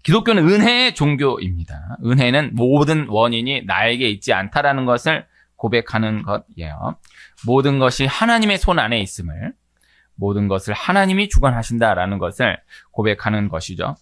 기독교는 은혜의 종교입니다. 은혜는 모든 원인이 나에게 있지 않다라는 것을 고백하는 것이에요. 모든 것이 하나님의 손 안에 있음을, 모든 것을 하나님이 주관하신다라는 것을 고백하는 것이죠.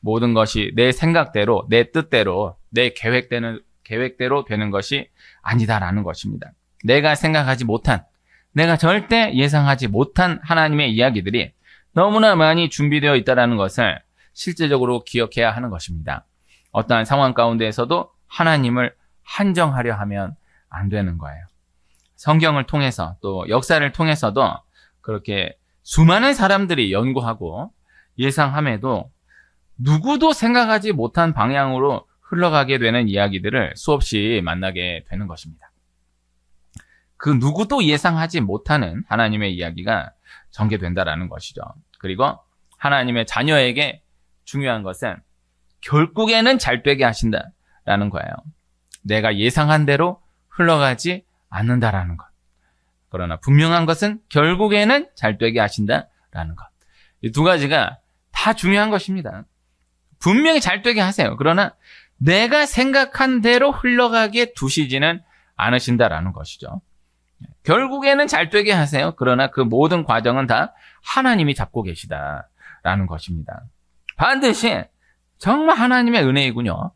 모든 것이 내 생각대로, 내 뜻대로, 내 계획대로 되는 것이 아니다라는 것입니다. 내가 생각하지 못한, 내가 절대 예상하지 못한 하나님의 이야기들이 너무나 많이 준비되어 있다는 것을 실제적으로 기억해야 하는 것입니다. 어떠한 상황 가운데에서도 하나님을 한정하려 하면 안 되는 거예요. 성경을 통해서 또 역사를 통해서도 그렇게 수많은 사람들이 연구하고 예상함에도 누구도 생각하지 못한 방향으로 흘러가게 되는 이야기들을 수없이 만나게 되는 것입니다. 그 누구도 예상하지 못하는 하나님의 이야기가 전개된다라는 것이죠. 그리고 하나님의 자녀에게 중요한 것은 결국에는 잘 되게 하신다라는 거예요. 내가 예상한 대로 흘러가지 않는다라는 것. 그러나 분명한 것은 결국에는 잘 되게 하신다라는 것. 이 두 가지가 다 중요한 것입니다. 분명히 잘 되게 하세요. 그러나 내가 생각한 대로 흘러가게 두시지는 않으신다라는 것이죠. 결국에는 잘 되게 하세요. 그러나 그 모든 과정은 다 하나님이 잡고 계시다라는 것입니다. 반드시 정말 하나님의 은혜이군요.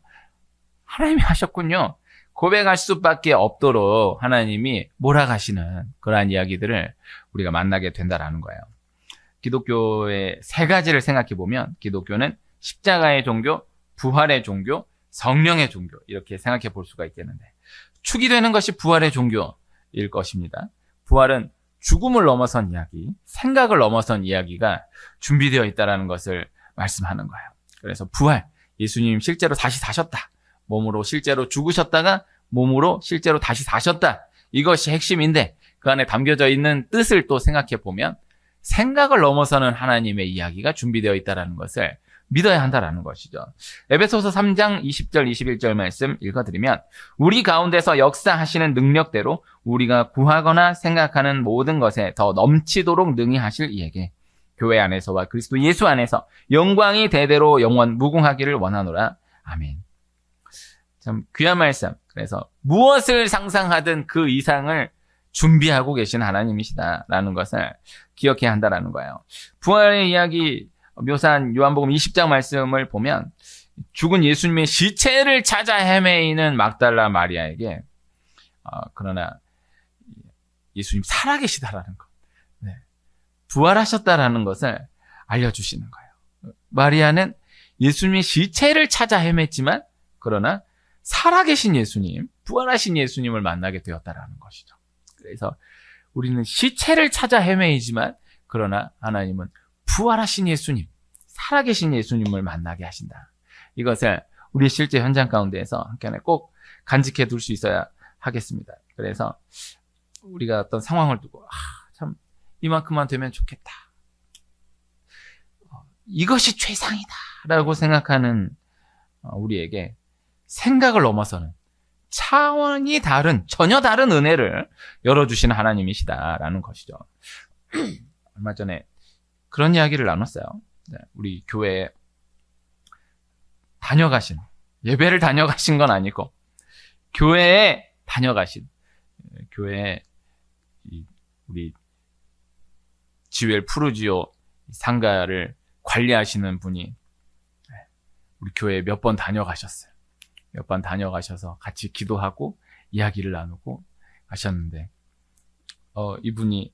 하나님이 하셨군요. 고백할 수밖에 없도록 하나님이 몰아가시는 그러한 이야기들을 우리가 만나게 된다라는 거예요. 기독교의 세 가지를 생각해 보면 기독교는 십자가의 종교, 부활의 종교, 성령의 종교 이렇게 생각해 볼 수가 있겠는데 축이 되는 것이 부활의 종교일 것입니다. 부활은 죽음을 넘어선 이야기, 생각을 넘어선 이야기가 준비되어 있다는 것을 말씀하는 거예요. 그래서 부활, 예수님 실제로 다시 사셨다. 몸으로 실제로 죽으셨다가 몸으로 실제로 다시 사셨다. 이것이 핵심인데 그 안에 담겨져 있는 뜻을 또 생각해 보면 생각을 넘어서는 하나님의 이야기가 준비되어 있다는 것을 믿어야 한다는 것이죠. 에베소서 3장 20절 21절 말씀 읽어드리면 우리 가운데서 역사하시는 능력대로 우리가 구하거나 생각하는 모든 것에 더 넘치도록 능히 하실 이에게 교회 안에서와 그리스도 예수 안에서 영광이 대대로 영원 무궁하기를 원하노라. 아멘. 참 귀한 말씀. 그래서 무엇을 상상하든 그 이상을 준비하고 계신 하나님이시다라는 것을 기억해야 한다라는 거예요. 부활의 이야기 묘사한 요한복음 20장 말씀을 보면 죽은 예수님의 시체를 찾아 헤매이는 막달라 마리아에게 그러나 예수님 살아계시다라는 것, 네. 부활하셨다라는 것을 알려주시는 거예요. 마리아는 예수님의 시체를 찾아 헤맸지만 그러나 살아계신 예수님, 부활하신 예수님을 만나게 되었다라는 것이죠. 그래서 우리는 시체를 찾아 헤매이지만 그러나 하나님은 부활하신 예수님, 살아계신 예수님을 만나게 하신다. 이것을 우리 실제 현장 가운데에서 한켠에 꼭 간직해 둘 수 있어야 하겠습니다. 그래서 우리가 어떤 상황을 두고 참 이만큼만 되면 좋겠다. 이것이 최상이다 라고 생각하는 우리에게 생각을 넘어서는 차원이 다른, 전혀 다른 은혜를 열어주시는 하나님이시다라는 것이죠. 얼마 전에 그런 이야기를 나눴어요. 우리 교회에 다녀가신, 예배를 다녀가신 건 아니고, 교회에 다녀가신, 교회에 우리 지웰 푸르지오 상가를 관리하시는 분이 우리 교회에 몇 번 다녀가셨어요. 몇 번 다녀가셔서 같이 기도하고 이야기를 나누고 가셨는데 이분이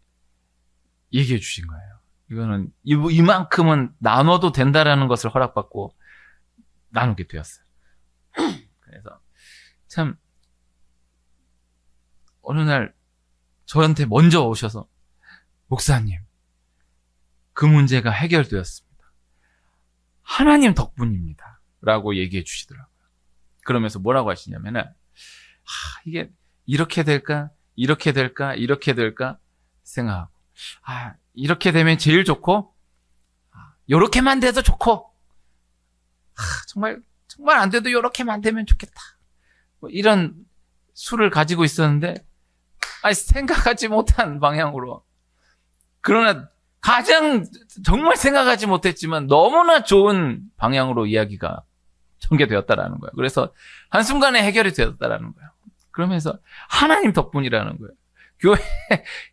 얘기해 주신 거예요. 이거는 이만큼은 나눠도 된다라는 것을 허락받고 나누게 되었어요. 그래서 참 어느 날 저한테 먼저 오셔서 목사님 그 문제가 해결되었습니다. 하나님 덕분입니다. 라고 얘기해 주시더라고요. 그러면서 뭐라고 하시냐면은 이게 이렇게 될까 이렇게 될까 이렇게 될까 생각하고 이렇게 되면 제일 좋고 요렇게만 돼도 좋고 정말 안 돼도 요렇게만 되면 좋겠다. 뭐 이런 수를 가지고 있었는데 생각하지 못한 방향으로 그러나 가장 정말 생각하지 못했지만 너무나 좋은 방향으로 이야기가 전개되었다라는 거예요. 그래서 한순간에 해결이 되었다라는 거예요. 그러면서 하나님 덕분이라는 거예요.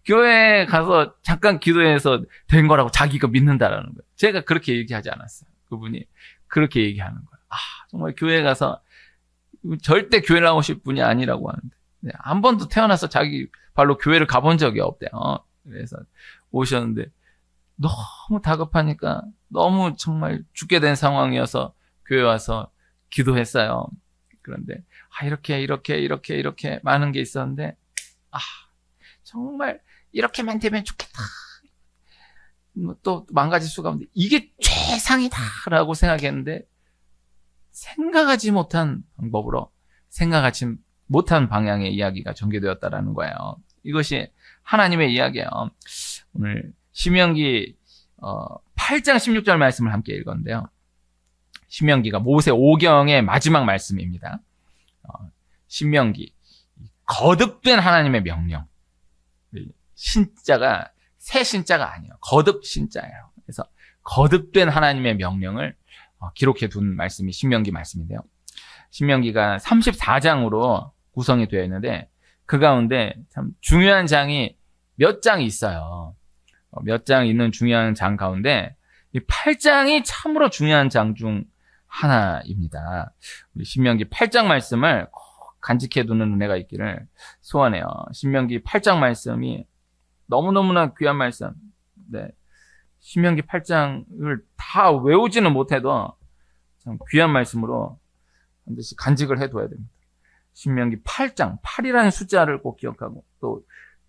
교회에 가서 잠깐 기도해서 된 거라고 자기가 믿는다라는 거예요. 제가 그렇게 얘기하지 않았어요. 그분이 그렇게 얘기하는 거예요. 정말 교회에 가서 절대 교회 나오실 분이 아니라고 하는데 한 번도 태어나서 자기 발로 교회를 가본 적이 없대요. 그래서 오셨는데 너무 다급하니까 너무 정말 죽게 된 상황이어서 교회 와서 기도했어요. 그런데 이렇게 많은 게 있었는데 정말 이렇게만 되면 좋겠다. 또 망가질 수가 없는데 이게 최상이다라고 생각했는데 생각하지 못한 방법으로 생각하지 못한 방향의 이야기가 전개되었다라는 거예요. 이것이 하나님의 이야기예요. 오늘 신명기 8장 16절 말씀을 함께 읽었는데요. 신명기가 모세 오경의 마지막 말씀입니다. 신명기 거듭된 하나님의 명령. 신자가 새 신자가 아니에요. 거듭 신자예요. 그래서 거듭된 하나님의 명령을 기록해 둔 말씀이 신명기 말씀인데요. 신명기가 34장으로 구성이 되어 있는데 그 가운데 참 중요한 장이 몇 장이 있어요. 몇 장 있는 중요한 장 가운데 이 8장이 참으로 중요한 장 중 하나입니다. 우리 신명기 8장 말씀을 꼭 간직해 두는 은혜가 있기를 소원해요. 신명기 8장 말씀이 너무너무나 귀한 말씀. 네. 신명기 8장을 다 외우지는 못해도 참 귀한 말씀으로 반드시 간직을 해둬야 됩니다. 신명기 8장, 8이라는 숫자를 꼭 기억하고 또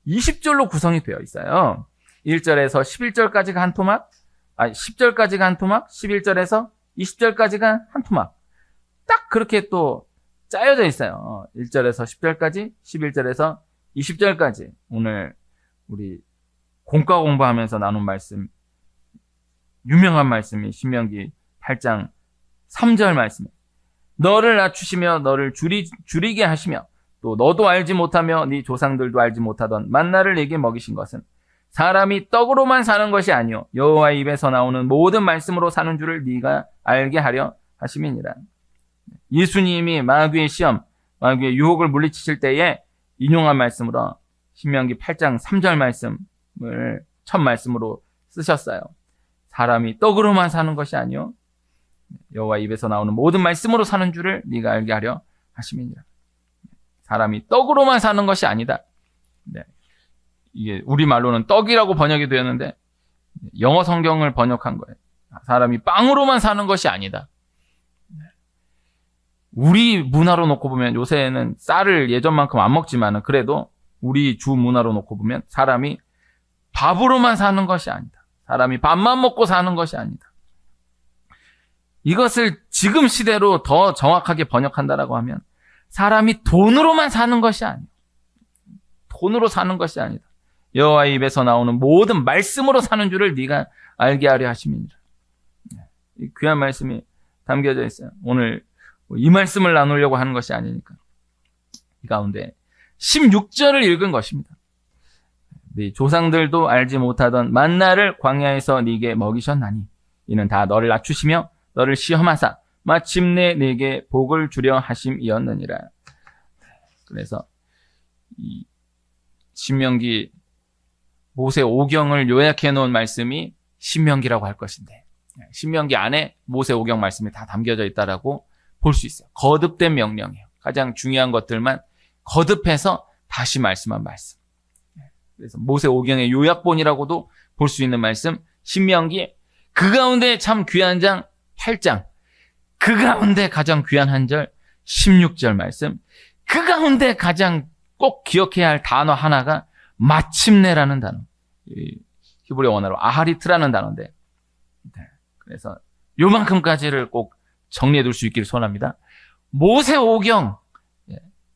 20절로 구성이 되어 있어요. 1절에서 11절까지가 한 토막, 10절까지가 한 토막, 11절에서 20절까지가 한 토막. 딱 그렇게 또 짜여져 있어요. 1절에서 10절까지, 11절에서 20절까지. 오늘 우리 공과 공부하면서 나눈 말씀, 유명한 말씀이 신명기 8장 3절 말씀이에요. 너를 낮추시며 너를 줄이게 하시며 또 너도 알지 못하며 네 조상들도 알지 못하던 만나를 네게 먹이신 것은 사람이 떡으로만 사는 것이 아니요 여호와의 입에서 나오는 모든 말씀으로 사는 줄을 네가 알게 하려 하심이니라. 예수님이 마귀의 시험, 마귀의 유혹을 물리치실 때에 인용한 말씀으로 신명기 8장 3절 말씀을 첫 말씀으로 쓰셨어요. 사람이 떡으로만 사는 것이 아니요 여호와 입에서 나오는 모든 말씀으로 사는 줄을 네가 알게 하려 하심이니라. 사람이 떡으로만 사는 것이 아니다. 네. 이게 우리말로는 떡이라고 번역이 되었는데 영어 성경을 번역한 거예요. 사람이 빵으로만 사는 것이 아니다. 우리 문화로 놓고 보면 요새는 쌀을 예전만큼 안 먹지만은 그래도 우리 주 문화로 놓고 보면 사람이 밥으로만 사는 것이 아니다. 사람이 밥만 먹고 사는 것이 아니다. 이것을 지금 시대로 더 정확하게 번역한다라고 하면 사람이 돈으로만 사는 것이 아니다. 돈으로 사는 것이 아니다. 여호와의 입에서 나오는 모든 말씀으로 사는 줄을 네가 알게 하려 하심이니라. 이 귀한 말씀이 담겨져 있어요. 오늘 이 말씀을 나누려고 하는 것이 아니니까. 이 가운데 16절을 읽은 것입니다. 네 조상들도 알지 못하던 만나를 광야에서 네게 먹이셨나니 이는 다 너를 낮추시며 너를 시험하사 마침내 네게 복을 주려 하심이었느니라. 그래서 이 신명기 모세 오경을 요약해 놓은 말씀이 신명기라고 할 것인데 신명기 안에 모세 오경 말씀이 다 담겨져 있다라고 볼 수 있어요. 거듭된 명령이에요. 가장 중요한 것들만 거듭해서 다시 말씀한 말씀. 그래서 모세 오경의 요약본이라고도 볼 수 있는 말씀 신명기 그 가운데 참 귀한 장 8장 그 가운데 가장 귀한 한 절 16절 말씀 그 가운데 가장 꼭 기억해야 할 단어 하나가 마침내라는 단어. 히브리 원어로 아하리트라는 단어인데 그래서 요만큼까지를 꼭 정리해 둘 수 있기를 소원합니다. 모세 오경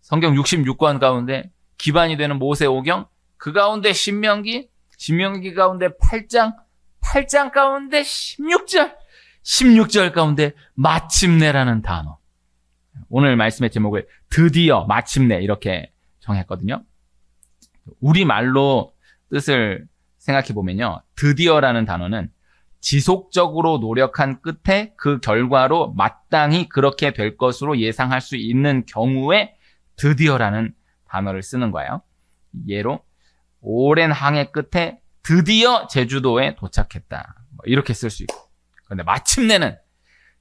성경 66권 가운데 기반이 되는 모세 오경 그 가운데 신명기 가운데 8장 가운데 16절 가운데 마침내라는 단어. 오늘 말씀의 제목을 드디어 마침내 이렇게 정했거든요. 우리말로 뜻을 생각해 보면요. 드디어라는 단어는 지속적으로 노력한 끝에 그 결과로 마땅히 그렇게 될 것으로 예상할 수 있는 경우에 드디어라는 단어를 쓰는 거예요. 예로 오랜 항해 끝에 드디어 제주도에 도착했다. 이렇게 쓸 수 있고. 그런데 마침내는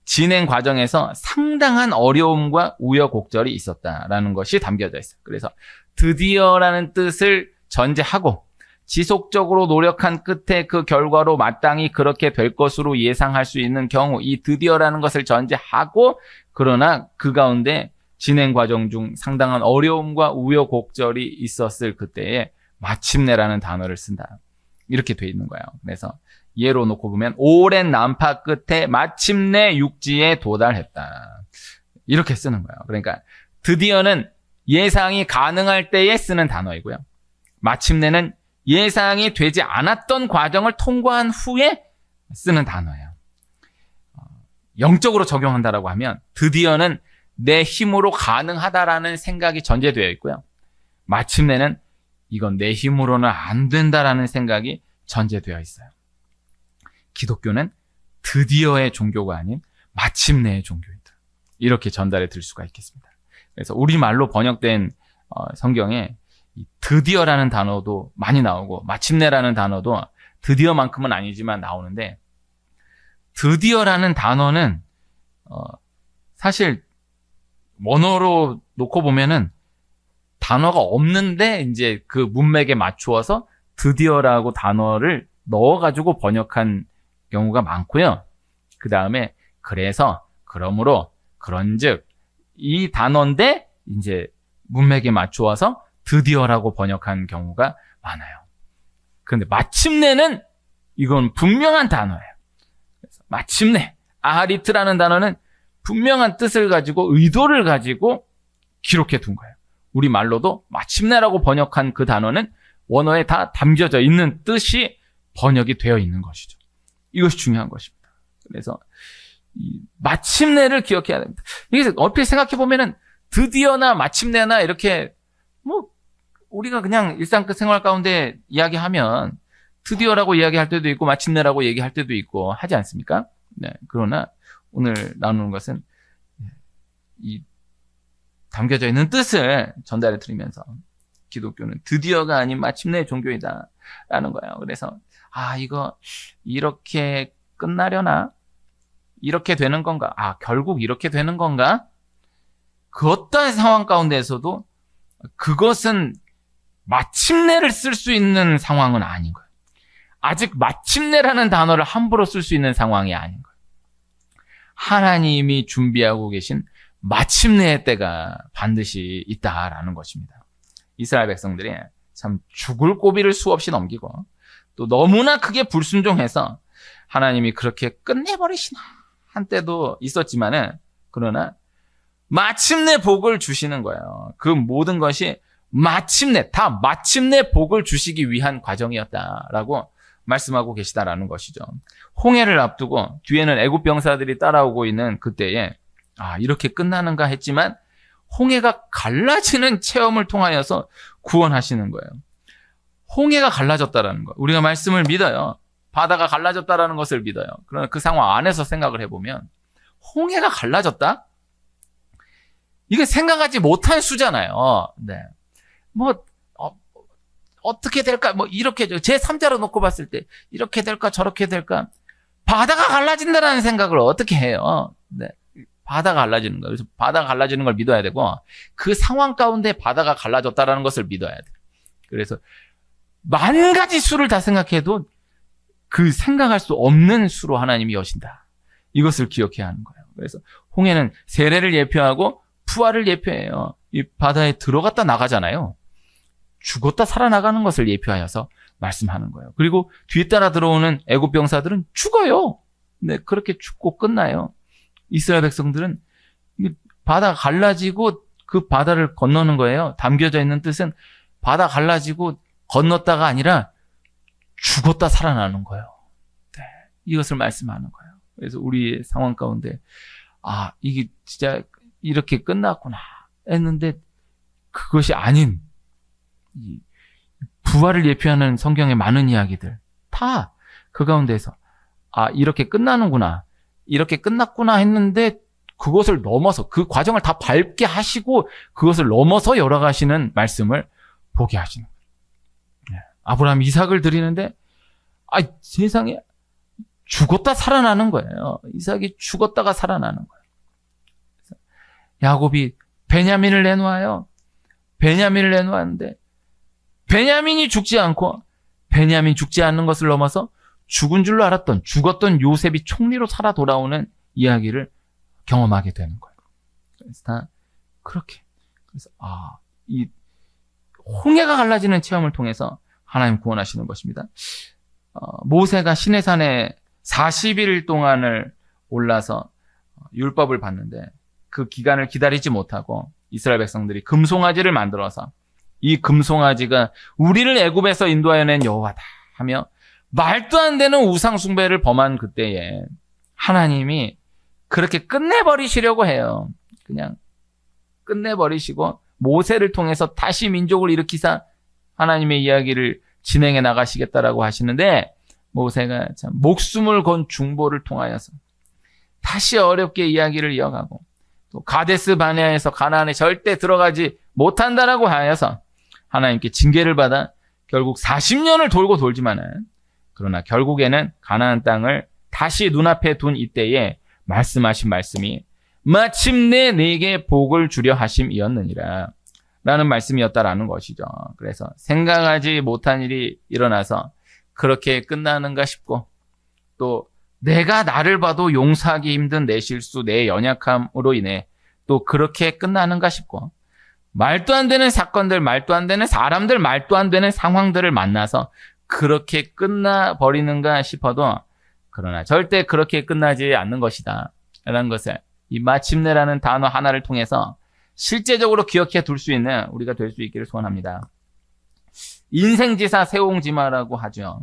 진행 과정에서 상당한 어려움과 우여곡절이 있었다라는 것이 담겨져 있어요. 그래서 드디어라는 뜻을 전제하고 지속적으로 노력한 끝에 그 결과로 마땅히 그렇게 될 것으로 예상할 수 있는 경우, 이 드디어라는 것을 전제하고, 그러나 그 가운데 진행 과정 중 상당한 어려움과 우여곡절이 있었을 그때에 마침내라는 단어를 쓴다. 이렇게 돼 있는 거예요. 그래서 예로 놓고 보면 오랜 난파 끝에 마침내 육지에 도달했다. 이렇게 쓰는 거예요. 그러니까 드디어는 예상이 가능할 때에 쓰는 단어이고요. 마침내는 예상이 되지 않았던 과정을 통과한 후에 쓰는 단어예요. 영적으로 적용한다라고 하면 드디어는 내 힘으로 가능하다라는 생각이 전제되어 있고요. 마침내는 이건 내 힘으로는 안 된다라는 생각이 전제되어 있어요. 기독교는 드디어의 종교가 아닌 마침내의 종교이다. 이렇게 전달해 드릴 수가 있겠습니다. 그래서 우리말로 번역된 성경에 드디어라는 단어도 많이 나오고 마침내라는 단어도 드디어만큼은 아니지만 나오는데, 드디어라는 단어는 사실 원어로 놓고 보면은 단어가 없는데 이제 그 문맥에 맞추어서 드디어라고 단어를 넣어가지고 번역한 경우가 많고요. 그 다음에 그래서, 그러므로, 그런즉 이 단어인데 이제 문맥에 맞추어서 드디어라고 번역한 경우가 많아요. 그런데 마침내는 이건 분명한 단어예요. 그래서 마침내, 아하리트라는 단어는 분명한 뜻을 가지고 의도를 가지고 기록해 둔 거예요. 우리말로도 마침내라고 번역한 그 단어는 원어에 다 담겨져 있는 뜻이 번역이 되어 있는 것이죠. 이것이 중요한 것입니다. 그래서 이 마침내를 기억해야 됩니다. 이게 얼핏 생각해 보면은 드디어나 마침내나 이렇게 우리가 그냥 일상 생활 가운데 이야기하면 드디어라고 이야기할 때도 있고 마침내라고 얘기할 때도 있고 하지 않습니까? 네. 그러나 오늘 나누는 것은 이 담겨져 있는 뜻을 전달해 드리면서 기독교는 드디어가 아닌 마침내의 종교이다라는 거예요. 그래서 이거 이렇게 끝나려나? 이렇게 되는 건가? 결국 이렇게 되는 건가? 그 어떤 상황 가운데에서도 그것은 마침내를 쓸 수 있는 상황은 아닌 거예요. 아직 마침내라는 단어를 함부로 쓸 수 있는 상황이 아닌 거예요. 하나님이 준비하고 계신 마침내의 때가 반드시 있다라는 것입니다. 이스라엘 백성들이 참 죽을 고비를 수없이 넘기고 또 너무나 크게 불순종해서 하나님이 그렇게 끝내버리시나 한 때도 있었지만은, 그러나 마침내 복을 주시는 거예요. 그 모든 것이 다 마침내 복을 주시기 위한 과정이었다라고 말씀하고 계시다라는 것이죠. 홍해를 앞두고 뒤에는 애굽 병사들이 따라오고 있는 그때에 이렇게 끝나는가 했지만 홍해가 갈라지는 체험을 통하여서 구원하시는 거예요. 홍해가 갈라졌다라는 거. 우리가 말씀을 믿어요. 바다가 갈라졌다라는 것을 믿어요. 그러나 그 상황 안에서 생각을 해보면 홍해가 갈라졌다? 이게 생각하지 못한 수잖아요. 네. 어떻게 될까? 이렇게, 제3자로 놓고 봤을 때, 이렇게 될까? 저렇게 될까? 바다가 갈라진다라는 생각을 어떻게 해요? 네. 바다가 갈라지는 거예요. 그래서 바다가 갈라지는 걸 믿어야 되고, 그 상황 가운데 바다가 갈라졌다라는 것을 믿어야 돼요. 그래서, 만 가지 수를 다 생각해도 그 생각할 수 없는 수로 하나님이 여신다. 이것을 기억해야 하는 거예요. 그래서, 홍해는 세례를 예표하고, 부활을 예표해요. 이 바다에 들어갔다 나가잖아요. 죽었다 살아나가는 것을 예표하여서 말씀하는 거예요. 그리고 뒤따라 들어오는 애굽 병사들은 죽어요. 네, 그렇게 죽고 끝나요. 이스라엘 백성들은 바다가 갈라지고 그 바다를 건너는 거예요. 담겨져 있는 뜻은 바다 갈라지고 건넜다가 아니라 죽었다 살아나는 거예요. 네, 이것을 말씀하는 거예요. 그래서 우리의 상황 가운데 이게 진짜 이렇게 끝났구나 했는데 그것이 아닌 부활을 예표하는 성경의 많은 이야기들 다 그 가운데서 이렇게 끝나는구나, 이렇게 끝났구나 했는데 그것을 넘어서 그 과정을 다 밟게 하시고 그것을 넘어서 열어가시는 말씀을 보게 하시는 거예요. 아브라함 이삭을 드리는데 세상에 죽었다 살아나는 거예요. 이삭이 죽었다가 살아나는 거예요. 야곱이 베냐민을 내놓아요. 베냐민을 내놓았는데 베냐민이 죽지 않고 베냐민 죽지 않는 것을 넘어서 죽은 줄로 알았던 죽었던 요셉이 총리로 살아 돌아오는 이야기를 경험하게 되는 거예요. 그래서 다 그렇게 그래서 이 홍해가 갈라지는 체험을 통해서 하나님 구원하시는 것입니다. 모세가 시내산에 40일 동안을 올라서 율법을 받는데 그 기간을 기다리지 못하고 이스라엘 백성들이 금송아지를 만들어서 이 금송아지가 우리를 애굽에서 인도하여 낸 여호와다 하며 말도 안 되는 우상 숭배를 범한 그때에 하나님이 그렇게 끝내버리시려고 해요. 그냥 끝내버리시고 모세를 통해서 다시 민족을 일으키사 하나님의 이야기를 진행해 나가시겠다라고 하시는데 모세가 참 목숨을 건 중보를 통하여서 다시 어렵게 이야기를 이어가고 또 가데스 바네아에서 가나안에 절대 들어가지 못한다라고 하여서 하나님께 징계를 받아 결국 40년을 돌고 돌지만은 그러나 결국에는 가나안 땅을 다시 눈앞에 둔 이때에 말씀하신 말씀이 마침내 네게 복을 주려 하심이었느니라 라는 말씀이었다라는 것이죠. 그래서 생각하지 못한 일이 일어나서 그렇게 끝나는가 싶고 또 내가 나를 봐도 용서하기 힘든 내 실수, 내 연약함으로 인해 또 그렇게 끝나는가 싶고 말도 안 되는 사건들, 말도 안 되는 사람들, 말도 안 되는 상황들을 만나서 그렇게 끝나버리는가 싶어도 그러나 절대 그렇게 끝나지 않는 것이다 라는 것을 이 마침내라는 단어 하나를 통해서 실제적으로 기억해 둘 수 있는 우리가 될 수 있기를 소원합니다. 인생지사 세옹지마라고 하죠.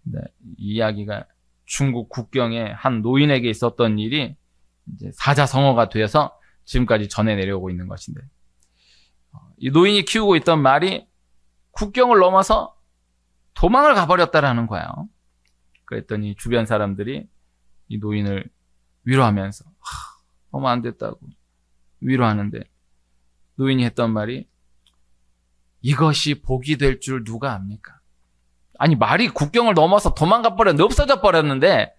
네, 이 이야기가 중국 국경에 한 노인에게 있었던 일이 이제 사자성어가 되어서 지금까지 전해 내려오고 있는 것인데 이 노인이 키우고 있던 말이 국경을 넘어서 도망을 가버렸다라는 거예요. 그랬더니 주변 사람들이 이 노인을 위로하면서 너무 안 됐다고 위로하는데 노인이 했던 말이 이것이 복이 될 줄 누가 압니까? 아니 말이 국경을 넘어서 도망가 버렸는데 없어져 버렸는데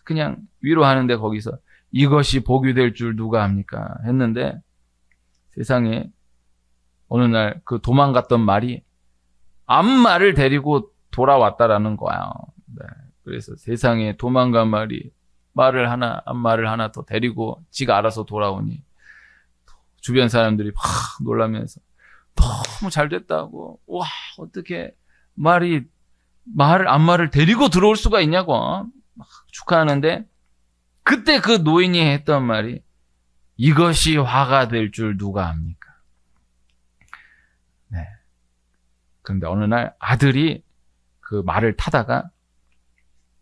그냥 위로하는데 거기서 이것이 복이 될 줄 누가 압니까? 했는데 세상에 어느 날 그 도망갔던 말이 암말을 데리고 돌아왔다라는 거야. 네. 그래서 세상에 도망간 말이 암말을 하나 더 데리고 지가 알아서 돌아오니 주변 사람들이 막 놀라면서 너무 잘 됐다고. 와, 어떻게 암말을 데리고 들어올 수가 있냐고 막 축하하는데 그때 그 노인이 했던 말이 이것이 화가 될 줄 누가 압니까? 네. 그런데 어느 날 아들이 그 말을 타다가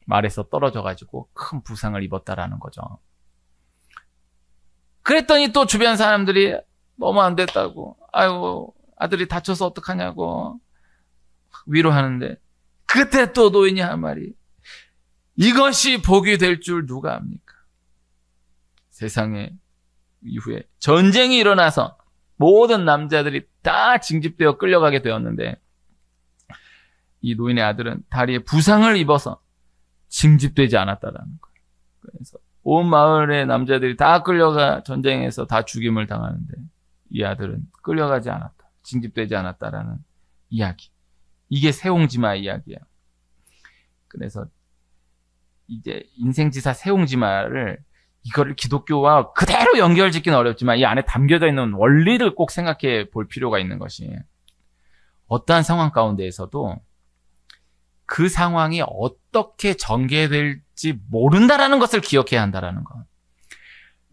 말에서 떨어져가지고 큰 부상을 입었다라는 거죠. 그랬더니 또 주변 사람들이 너무 안 됐다고, 아이고 아들이 다쳐서 어떡하냐고 위로하는데 그때 또 노인이 한 말이 이것이 복이 될 줄 누가 압니까? 세상에 이후에 전쟁이 일어나서 모든 남자들이 다 징집되어 끌려가게 되었는데 이 노인의 아들은 다리에 부상을 입어서 징집되지 않았다라는 거예요. 그래서 온 마을의 남자들이 다 끌려가 전쟁에서 다 죽임을 당하는데 이 아들은 끌려가지 않았다. 징집되지 않았다라는 이야기. 이게 세옹지마 이야기예요. 그래서 이제 인생지사 세옹지마를 이거를 기독교와 그대로 연결짓기는 어렵지만 이 안에 담겨져 있는 원리를 꼭 생각해 볼 필요가 있는 것이 어떠한 상황 가운데에서도 그 상황이 어떻게 전개될지 모른다라는 것을 기억해야 한다라는 거.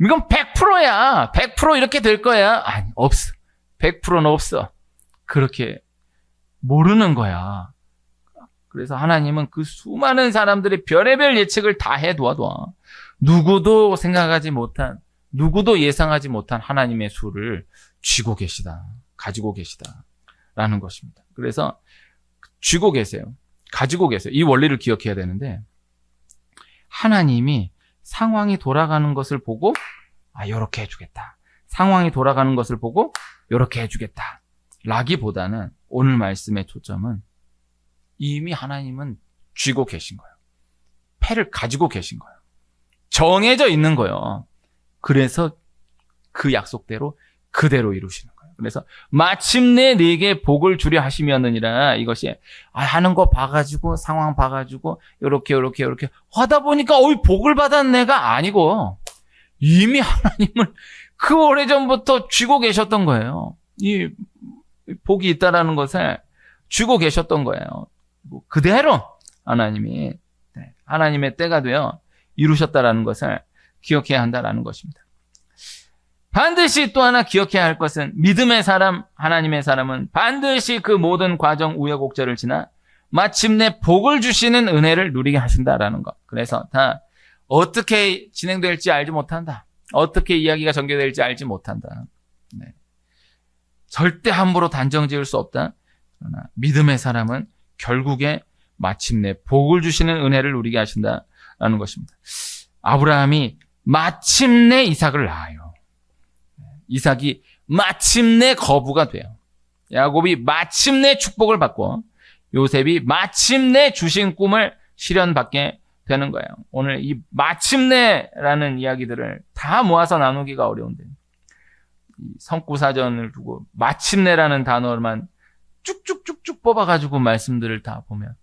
이건 100%야. 100% 이렇게 될 거야. 아니, 없어. 100%는 없어. 그렇게 모르는 거야. 그래서 하나님은 그 수많은 사람들의 별의별 예측을 다 해두어도 누구도 생각하지 못한, 누구도 예상하지 못한 하나님의 수를 쥐고 계시다. 가지고 계시다. 라는 것입니다. 그래서 쥐고 계세요. 가지고 계세요. 이 원리를 기억해야 되는데 하나님이 상황이 돌아가는 것을 보고 요렇게 해주겠다. 상황이 돌아가는 것을 보고 요렇게 해주겠다. 라기보다는 오늘 말씀의 초점은 이미 하나님은 쥐고 계신 거예요. 패를 가지고 계신 거예요. 정해져 있는 거예요. 그래서 그 약속대로 그대로 이루시는 거예요. 그래서 마침내 네게 복을 주려 하시면느니라. 이것이 하는 거 봐가지고 상황 봐가지고 요렇게 하다 보니까 복을 받았네가 아니고 이미 하나님은 그 오래전부터 쥐고 계셨던 거예요. 이 복이 있다라는 것을 쥐고 계셨던 거예요. 그대로 하나님이 하나님의 때가 되어 이루셨다라는 것을 기억해야 한다라는 것입니다. 반드시 또 하나 기억해야 할 것은 믿음의 사람, 하나님의 사람은 반드시 그 모든 과정 우여곡절을 지나 마침내 복을 주시는 은혜를 누리게 하신다라는 것. 그래서 다 어떻게 진행될지 알지 못한다. 어떻게 이야기가 전개될지 알지 못한다. 절대 함부로 단정 지을 수 없다. 그러나 믿음의 사람은 결국에 마침내 복을 주시는 은혜를 누리게 하신다라는 것입니다. 아브라함이 마침내 이삭을 낳아요. 이삭이 마침내 거부가 돼요. 야곱이 마침내 축복을 받고 요셉이 마침내 주신 꿈을 실현받게 되는 거예요. 오늘 이 마침내라는 이야기들을 다 모아서 나누기가 어려운데 성구사전을 두고 마침내라는 단어만 쭉쭉쭉쭉 뽑아가지고 말씀들을 다 보면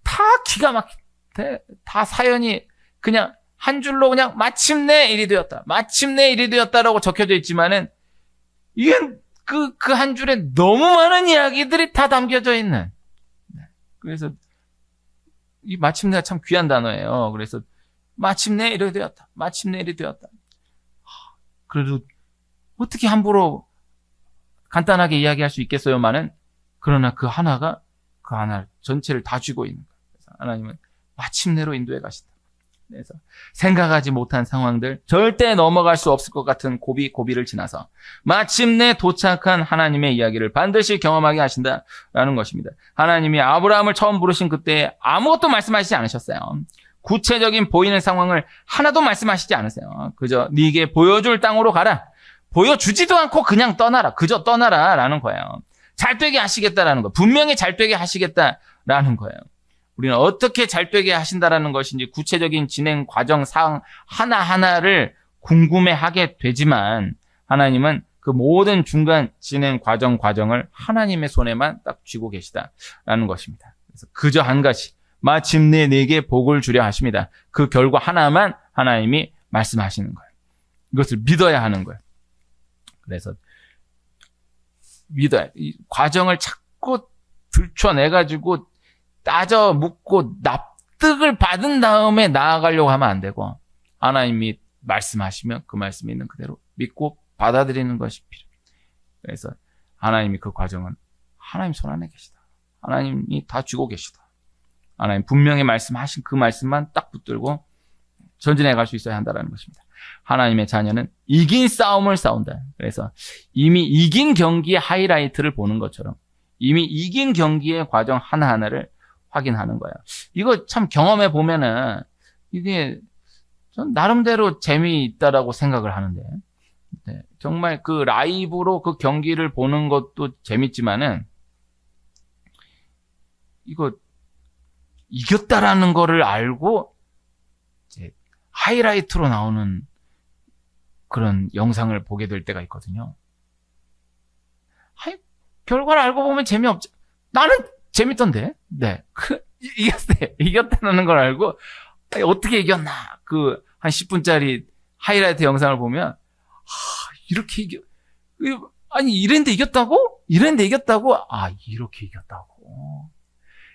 다 기가 막히대. 다 사연이 그냥 한 줄로 그냥 마침내 일이 되었다. 마침내 일이 되었다라고 적혀져 있지만은 이게 그 한 줄에 너무 많은 이야기들이 다 담겨져 있는. 그래서 이 마침내가 참 귀한 단어예요. 그래서 마침내 일이 되었다. 마침내 일이 되었다. 그래도 어떻게 함부로 간단하게 이야기할 수 있겠어요만은 그러나 그 하나 전체를 다 쥐고 있는 거예요. 그래서 하나님은 마침내로 인도해 가신다. 그래서 생각하지 못한 상황들, 절대 넘어갈 수 없을 것 같은 고비를 지나서 마침내 도착한 하나님의 이야기를 반드시 경험하게 하신다라는 것입니다. 하나님이 아브라함을 처음 부르신 그때 아무것도 말씀하시지 않으셨어요. 구체적인 보이는 상황을 하나도 말씀하시지 않으세요. 그저 네게 보여줄 땅으로 가라. 보여주지도 않고 그냥 떠나라. 그저 떠나라라는 거예요. 잘 되게 하시겠다라는 거. 분명히 잘 되게 하시겠다라는 거예요. 우리는 어떻게 잘 되게 하신다라는 것인지 구체적인 진행 과정 사항 하나하나를 궁금해하게 되지만 하나님은 그 모든 중간 진행 과정을 하나님의 손에만 딱 쥐고 계시다라는 것입니다. 그래서 그저 한 가지 마침내 네게 복을 주려 하십니다. 그 결과 하나만 하나님이 말씀하시는 거예요. 이것을 믿어야 하는 거예요. 그래서 믿어야 이 과정을 자꾸 들춰내가지고 따져 묻고 납득을 받은 다음에 나아가려고 하면 안 되고 하나님이 말씀하시면 그 말씀이 있는 그대로 믿고 받아들이는 것이 필요해요. 그래서 하나님이 그 과정은 하나님 손 안에 계시다. 하나님이 다 쥐고 계시다. 하나님 분명히 말씀하신 그 말씀만 딱 붙들고 전진해 갈 수 있어야 한다는 것입니다. 하나님의 자녀는 이긴 싸움을 싸운다. 그래서 이미 이긴 경기의 하이라이트를 보는 것처럼 이미 이긴 경기의 과정 하나하나를 확인하는 거예요. 이거 참 경험해 보면은 이게 전 나름대로 재미있다라고 생각을 하는데 정말 그 라이브로 그 경기를 보는 것도 재밌지만은 이거 이겼다라는 거를 알고 이제 하이라이트로 나오는 그런 영상을 보게 될 때가 있거든요. 결과를 알고 보면 재미없죠. 나는 재밌던데. 네. 이겼다는 걸 알고 어떻게 이겼나. 한 10분짜리 하이라이트 영상을 보면 이렇게 이랬는데 이겼다고? 이렇게 이겼다고.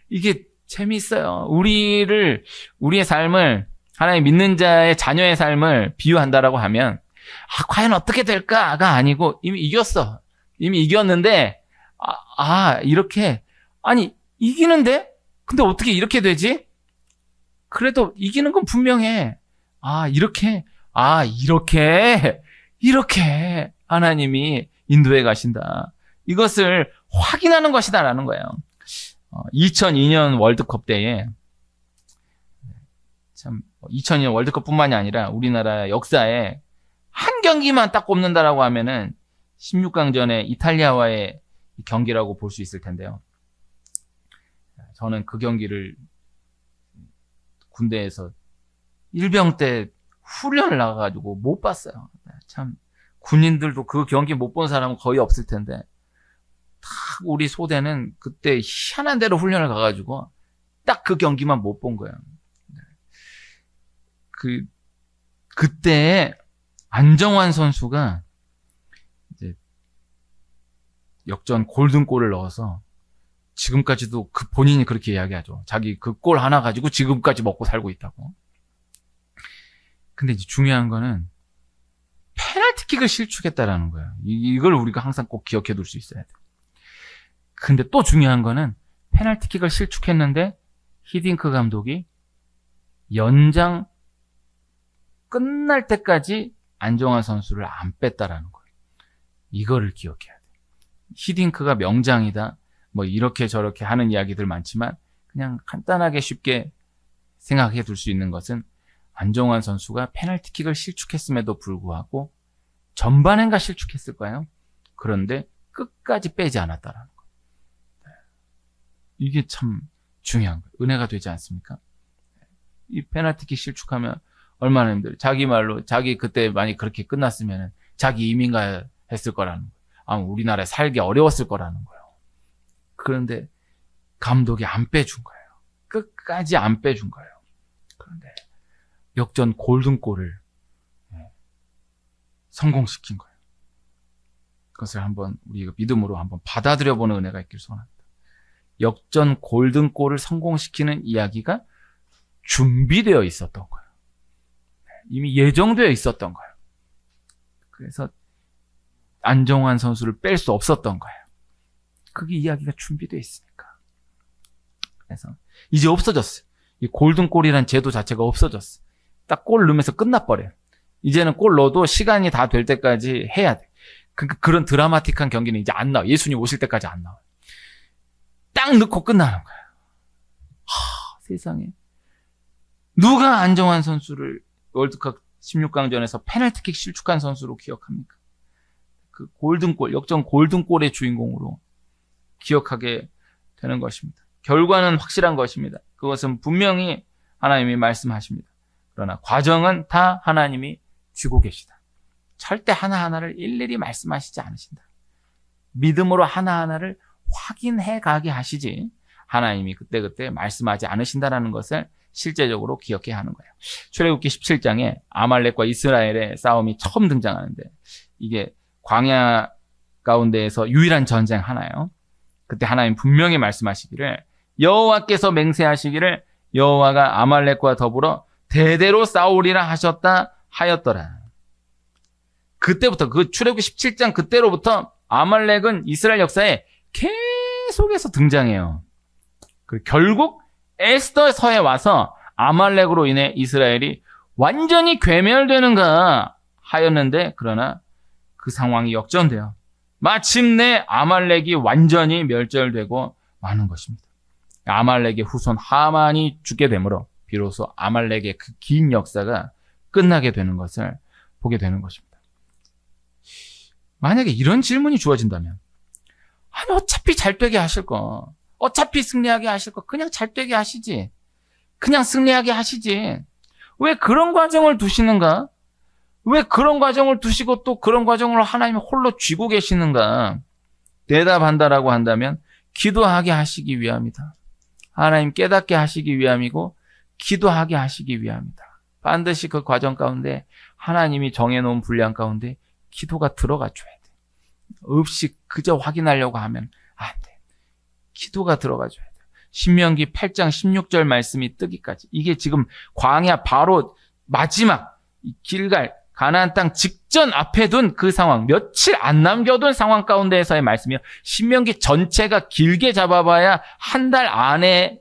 이게 재미있어요. 우리의 삶을 하나님 믿는 자의 자녀의 삶을 비유한다라고 하면 과연 어떻게 될까가 아니고 이미 이겼어. 이미 이겼는데 이렇게 이기는데 근데 어떻게 이렇게 되지? 그래도 이기는 건 분명해. 이렇게 하나님이 인도해 가신다. 이것을 확인하는 것이다라는 거예요. 2002년 월드컵 때에 참 2002년 월드컵뿐만이 아니라 우리나라 역사에 한 경기만 딱 꼽는다라고 하면은 16강전에 이탈리아와의 경기라고 볼 수 있을 텐데요. 저는 그 경기를 군대에서 일병 때 훈련을 나가가지고 못 봤어요. 참 군인들도 그 경기 못 본 사람은 거의 없을 텐데 딱 우리 소대는 그때 희한한 대로 훈련을 가가지고 딱 그 경기만 못 본 거예요. 그때 안정환 선수가 이제 역전 골든골을 넣어서 지금까지도 본인이 그렇게 이야기하죠. 자기 그 골 하나 가지고 지금까지 먹고 살고 있다고. 근데 이제 중요한 거는 페널티킥을 실축했다라는 거예요. 이걸 우리가 항상 꼭 기억해 둘 수 있어야 돼요. 근데 또 중요한 거는 페널티킥을 실축했는데 히딩크 감독이 연장 끝날 때까지 안정환 선수를 안 뺐다라는 거예요. 이거를 기억해야 돼요. 히딩크가 명장이다. 뭐 이렇게 저렇게 하는 이야기들 많지만 그냥 간단하게 쉽게 생각해 둘 수 있는 것은 안정환 선수가 페널티킥을 실축했음에도 불구하고 전반엔가 실축했을 거예요. 그런데 끝까지 빼지 않았다라는 거예요. 이게 참 중요한 거예요. 은혜가 되지 않습니까? 이 페널티킥 실축하면 얼마나 힘들어요. 자기 말로 자기 그때 만약 그렇게 끝났으면 자기 이민가 했을 거라는 거예요. 아마 우리나라에 살기 어려웠을 거라는 거예요. 그런데 감독이 안 빼준 거예요. 끝까지 안 빼준 거예요. 그런데 역전 골든골을 성공시킨 거예요. 그것을 한번 우리가 믿음으로 한번 받아들여보는 은혜가 있길 소원합니다. 역전 골든골을 성공시키는 이야기가 준비되어 있었던 거예요. 이미 예정되어 있었던 거예요. 그래서 안정환 선수를 뺄 수 없었던 거예요. 그게 이야기가 준비되어 있으니까. 그래서 이제 없어졌어요. 이 골든골이라는 제도 자체가 없어졌어. 딱 골 넣으면서 끝나버려요. 이제는 골 넣어도 시간이 다 될 때까지 해야 돼. 그러니까 그런 드라마틱한 경기는 이제 안 나와. 예수님 오실 때까지 안 나와. 딱 넣고 끝나는 거예요. 세상에. 누가 안정환 선수를 월드컵 16강전에서 페널티킥 실축한 선수로 기억합니까? 그 골든골, 역전 골든골의 주인공으로 기억하게 되는 것입니다. 결과는 확실한 것입니다. 그것은 분명히 하나님이 말씀하십니다. 그러나 과정은 다 하나님이 쥐고 계시다. 절대 하나하나를 일일이 말씀하시지 않으신다. 믿음으로 하나하나를 확인해 가게 하시지 하나님이 그때그때 말씀하지 않으신다라는 것을 실제적으로 기억해야 하는 거예요. 출애굽기 17장에 아말렉과 이스라엘의 싸움이 처음 등장하는데 이게 광야 가운데에서 유일한 전쟁 하나예요. 그때 하나님 분명히 말씀하시기를 여호와께서 맹세하시기를 여호와가 아말렉과 더불어 대대로 싸우리라 하셨다 하였더라. 그때부터 그 출애굽기 17장 그때로부터 아말렉은 이스라엘 역사에 계속해서 등장해요. 그리고 결국 에스더서에 와서 아말렉으로 인해 이스라엘이 완전히 괴멸되는가 하였는데 그러나 그 상황이 역전돼요. 마침내 아말렉이 완전히 멸절되고 마는 것입니다. 아말렉의 후손 하만이 죽게 되므로 비로소 아말렉의 그 긴 역사가 끝나게 되는 것을 보게 되는 것입니다. 만약에 이런 질문이 주어진다면 아니 어차피 잘 되게 하실 거 어차피 승리하게 하실 거 그냥 잘 되게 하시지 그냥 승리하게 하시지 왜 그런 과정을 두시는가? 왜 그런 과정을 두시고 또 그런 과정을 하나님이 홀로 쥐고 계시는가? 대답한다라고 한다면 기도하게 하시기 위함이다. 하나님 깨닫게 하시기 위함이고 기도하게 하시기 위함이다. 반드시 그 과정 가운데 하나님이 정해놓은 분량 가운데 기도가 들어가 줘야 돼. 없이 그저 확인하려고 하면 안 돼. 기도가 들어가 줘야 돼. 신명기 8장 16절 말씀이 뜨기까지. 이게 지금 광야 바로 마지막 길갈 가나안 땅 직전 앞에 둔 그 상황, 며칠 안 남겨둔 상황 가운데에서의 말씀이요. 신명기 전체가 길게 잡아봐야 한 달 안에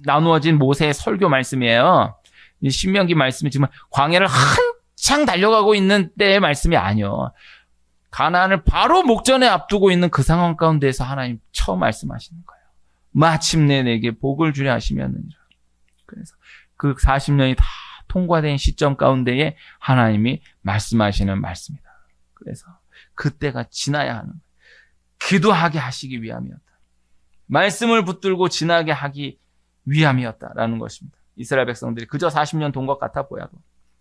나누어진 모세의 설교 말씀이에요. 이 신명기 말씀이 지금 광야를 한창 달려가고 있는 때의 말씀이 아니요. 가나안을 바로 목전에 앞두고 있는 그 상황 가운데에서 하나님 처음 말씀하시는 거예요. 마침내 내게 복을 주려 하시면느니라. 그래서 그 40년이 다 통과된 시점 가운데에 하나님이 말씀하시는 말씀이다. 그래서 그때가 지나야 하는 거예요. 기도하게 하시기 위함이었다. 말씀을 붙들고 지나게 하기 위함이었다라는 것입니다. 이스라엘 백성들이 그저 40년 돈 것 같아 보여도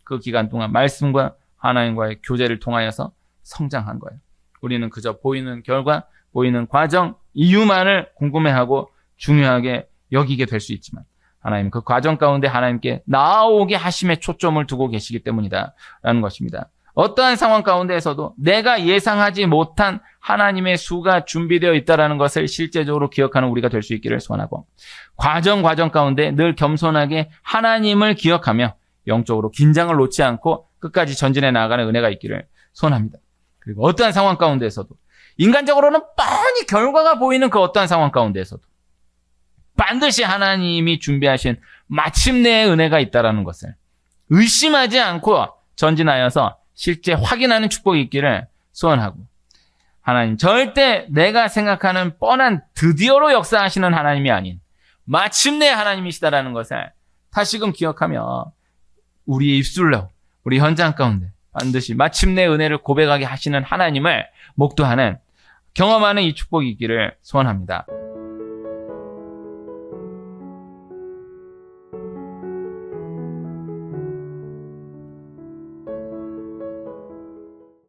그 기간 동안 말씀과 하나님과의 교제를 통하여서 성장한 거예요. 우리는 그저 보이는 결과, 보이는 과정, 이유만을 궁금해하고 중요하게 여기게 될 수 있지만 하나님 그 과정 가운데 하나님께 나아오게 하심에 초점을 두고 계시기 때문이다 라는 것입니다. 어떠한 상황 가운데에서도 내가 예상하지 못한 하나님의 수가 준비되어 있다는 것을 실제적으로 기억하는 우리가 될 수 있기를 소원하고, 과정 가운데 늘 겸손하게 하나님을 기억하며 영적으로 긴장을 놓지 않고 끝까지 전진해 나아가는 은혜가 있기를 소원합니다. 그리고 어떠한 상황 가운데에서도, 인간적으로는 뻔히 결과가 보이는 그 어떠한 상황 가운데에서도 반드시 하나님이 준비하신 마침내의 은혜가 있다는 것을 의심하지 않고 전진하여서 실제 확인하는 축복이 있기를 소원하고, 하나님 절대 내가 생각하는 뻔한 드디어로 역사하시는 하나님이 아닌 마침내 하나님이시다라는 것을 다시금 기억하며 우리의 입술로 우리 현장 가운데 반드시 마침내 은혜를 고백하게 하시는 하나님을 목도하는, 경험하는 이 축복이 있기를 소원합니다.